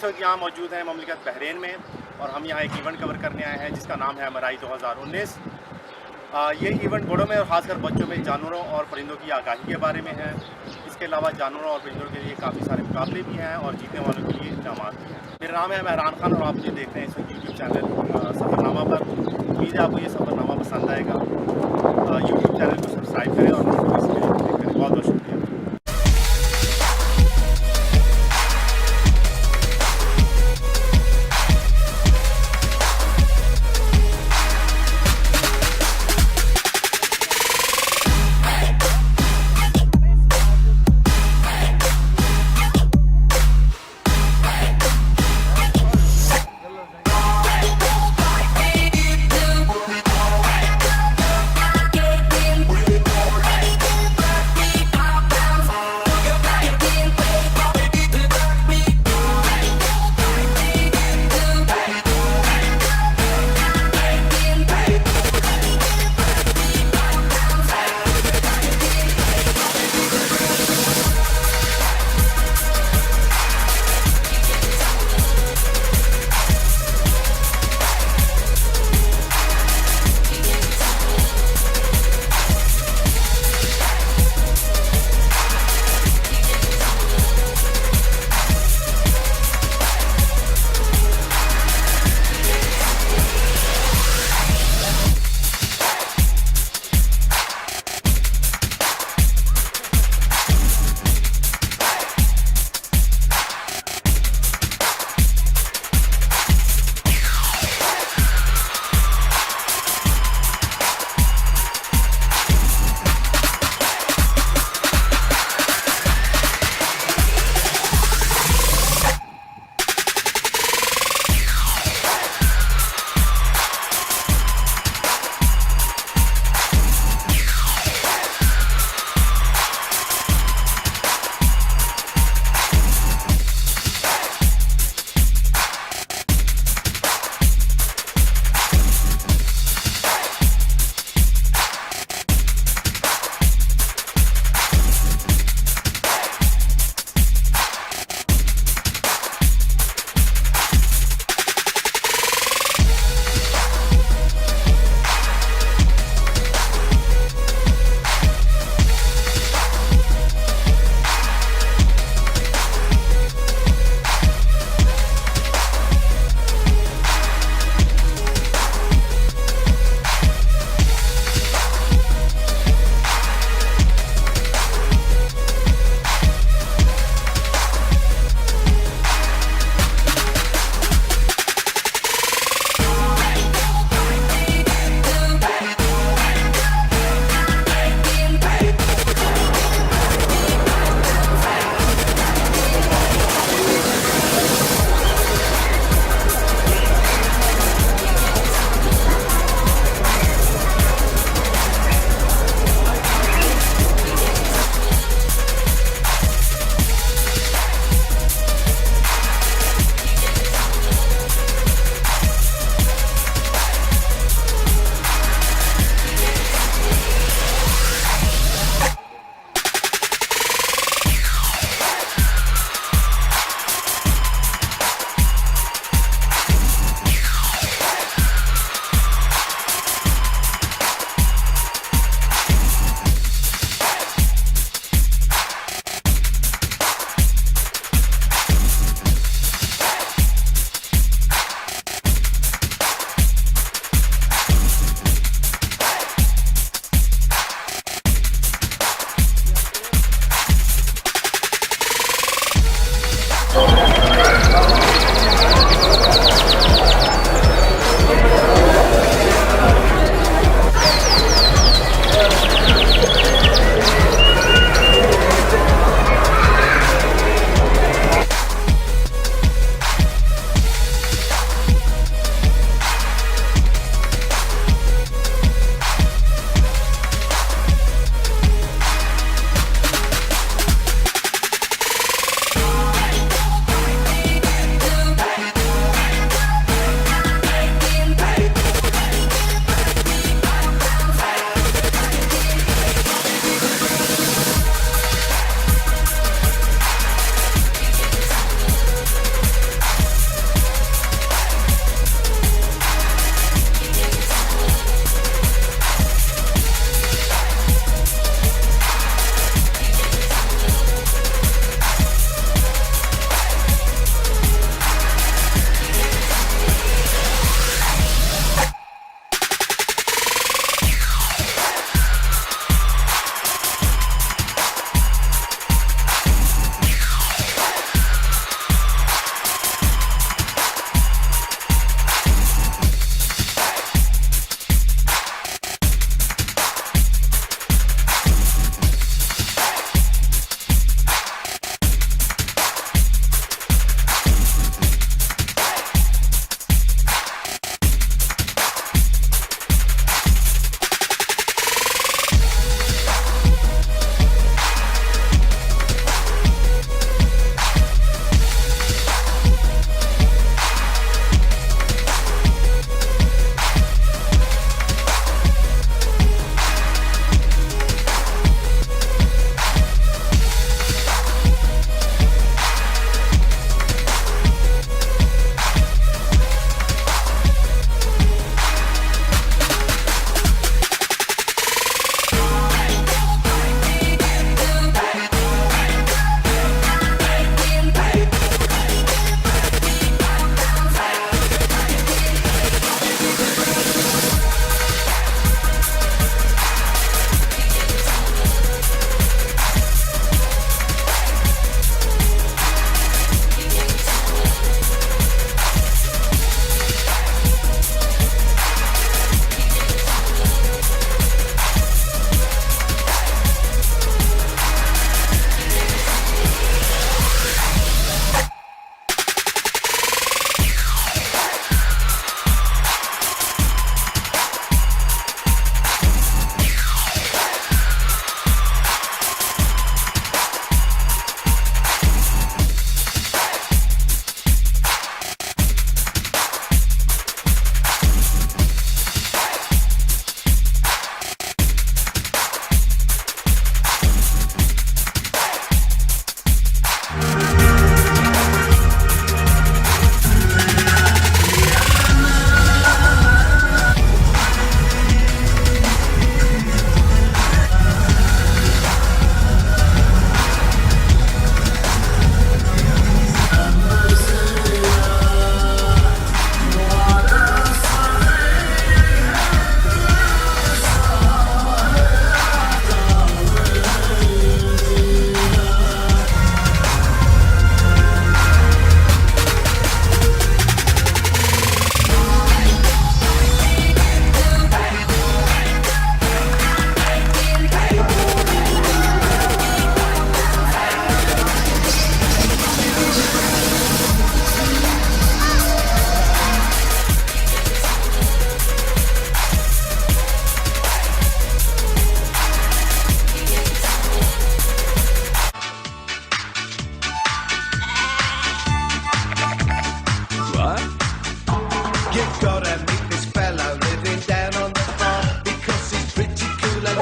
वक्त यहाँ मौजूद हैं ममलिकत बहरीन में और हम यहाँ एक इवेंट कवर करने आए हैं जिसका नाम है मराई 2019। ये इवेंट बड़ों में और ख़ासकर बच्चों में जानवरों और परिंदों की आगाही के बारे में है। इसके अलावा जानवरों और परिंदों के लिए काफ़ी सारे मुकाबले भी हैं और जीतने वालों के लिए इनामात भी हैं। मेरा नाम है मेहरान खान और आप मुझे देख रहे हैं इस यूट्यूब चैनल सफ़रनामा पर। उम्मीद है आपको ये सफ़रनामा पसंद आएगा। यूट्यूब चैनल को सब्सक्राइब करें और नोटिफिकेशन क्लिक करें। बहुत बहुत शुक्रिया।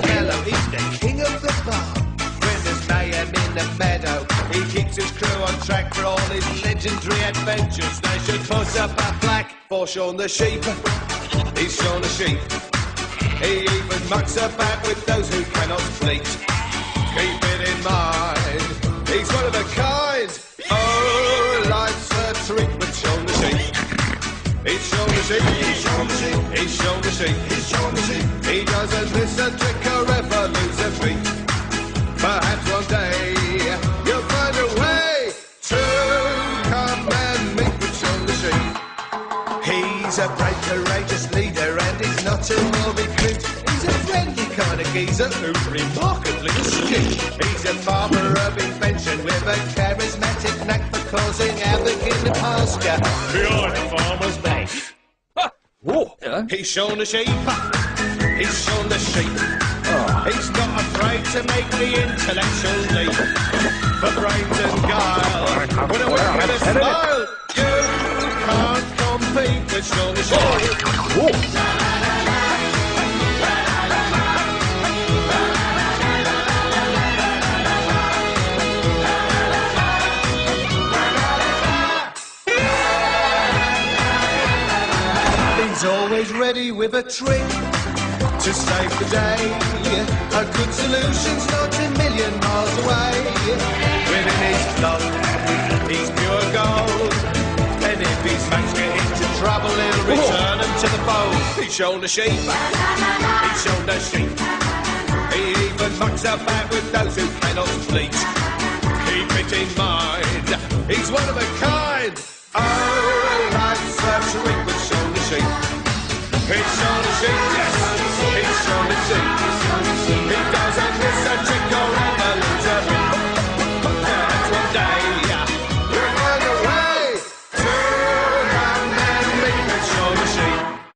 mellow, he's the king of the bar. When there's mayhem in the meadow, he keeps his crew on track for all his legendary adventures. They should put up a plaque for Shaun the Sheep. He's Shaun the Sheep. He even mucks about with those who cannot fleet. Keep it in mind, he's one of a kind. Oh, life's a treat with Shaun the Sheep. He's Shaun the Sheep. He's Shaun the Sheep. He's Shaun the Sheep. He's Shaun the Sheep. He doesn't miss a trick or ever lose a beat. Perhaps one day you'll find a way to come and meet with Shaun the Sheep. He's a brave, courageous leader and he's not a morbid creep. He's a friendly kind of geezer who's remarkably astute. He's a farmer of invention with a charismatic knack for causing havoc in the pasture behind the farmer's back. He's Shaun the Sheep. He's Shaun the Sheep. He's not afraid to make the intellectual leap. For brains and guile, with a wink and a smile, you can't compete with Shaun the Sheep. He's always ready with a trick to save the day. A good solution's not a million miles away. Within his flow, he's pure gold. And if his mates get into trouble, he'll return them to the fold. He's Shaun the Sheep. He's Shaun the Sheep. He even mucks about with those who cannot fleet. Keep it in mind, he's one of a kind. Oh,